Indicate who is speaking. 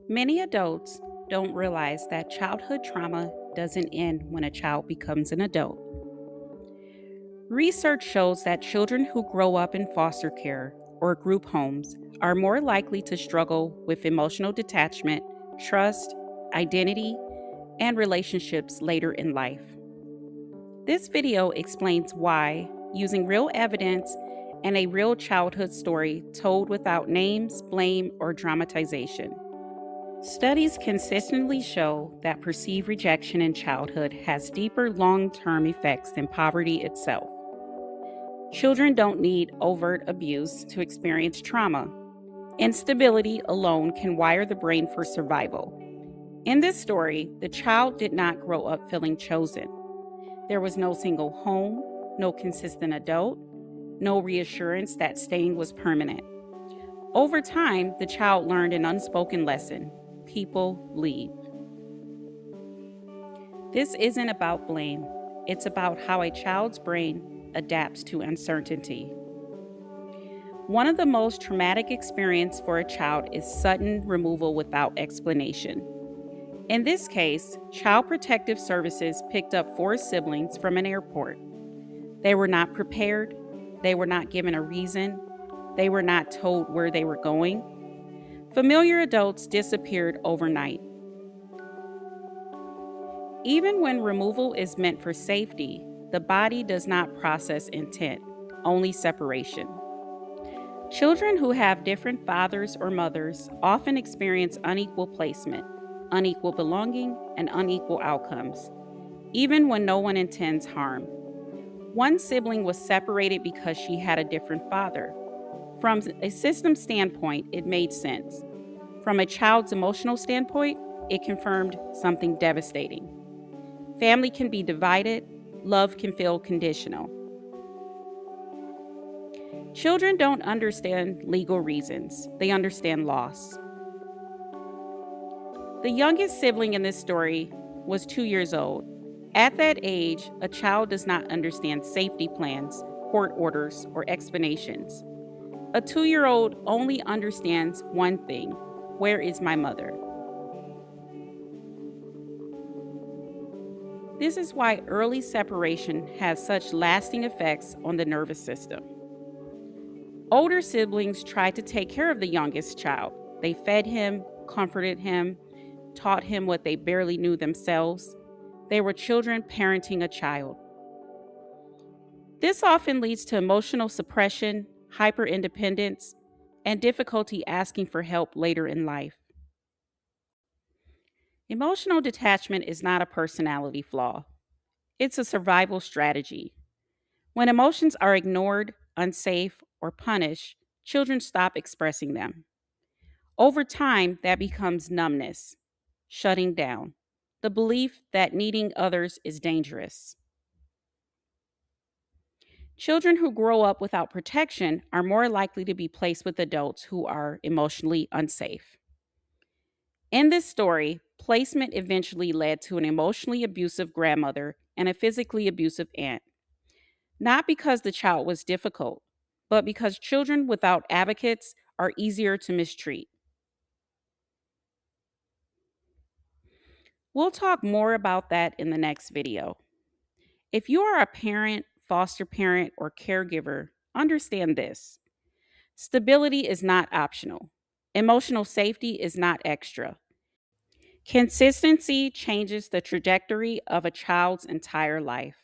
Speaker 1: Many adults don't realize that childhood trauma doesn't end when a child becomes an adult. Research shows that children who grow up in foster care or group homes are more likely to struggle with emotional detachment, trust, identity, and relationships later in life. This video explains why, using real evidence and a real childhood story told without names, blame, or dramatization. Studies consistently show that perceived rejection in childhood has deeper long term effects than poverty itself. Children don't need overt abuse to experience trauma. Instability alone can wire the brain for survival. In this story, the child did not grow up feeling chosen. There was no single home, no consistent adult, no reassurance that staying was permanent. Over time, the child learned an unspoken lesson: people leave. This isn't about blame, it's about how a child's brain adapts to uncertainty. One of the most traumatic experiences for a child is sudden removal without explanation. In this case, Child Protective Services picked up four siblings from an airport. They were not prepared, they were not given a reason, they were not told where they were going. Familiar adults disappeared overnight. Even when removal is meant for safety, the body does not process intent, only separation. Children who have different fathers or mothers often experience unequal placement, unequal belonging, and unequal outcomes, even when no one intends harm. One sibling was separated because she had a different father. From a system standpoint, it made sense. From a child's emotional standpoint, it confirmed something devastating. Family can be divided, love can feel conditional. Children don't understand legal reasons, they understand loss. The youngest sibling in this story was 2 years old. At that age, a child does not understand safety plans, court orders, or explanations. A 2-year-old only understands one thing: where is my mother? This is why early separation has such lasting effects on the nervous system. Older siblings tried to take care of the youngest child. They fed him, comforted him, taught him what they barely knew themselves. They were children parenting a child. This often leads to emotional suppression, hyperindependence, and difficulty asking for help later in life. Emotional detachment is not a personality flaw, it's a survival strategy. When emotions are ignored, unsafe, or punished, children stop expressing them. Over time, that becomes numbness, shutting down, the belief that needing others is dangerous. Children who grow up without protection are more likely to be placed with adults who are emotionally unsafe. In this story, placement eventually led to an emotionally abusive grandmother and a physically abusive aunt, not because the child was difficult, but because children without advocates are easier to mistreat. We'll talk more about that in the next video. If you are a parent, foster parent, or caregiver, understand this: stability is not optional, emotional safety is not extra. Consistency changes the trajectory of a child's entire life.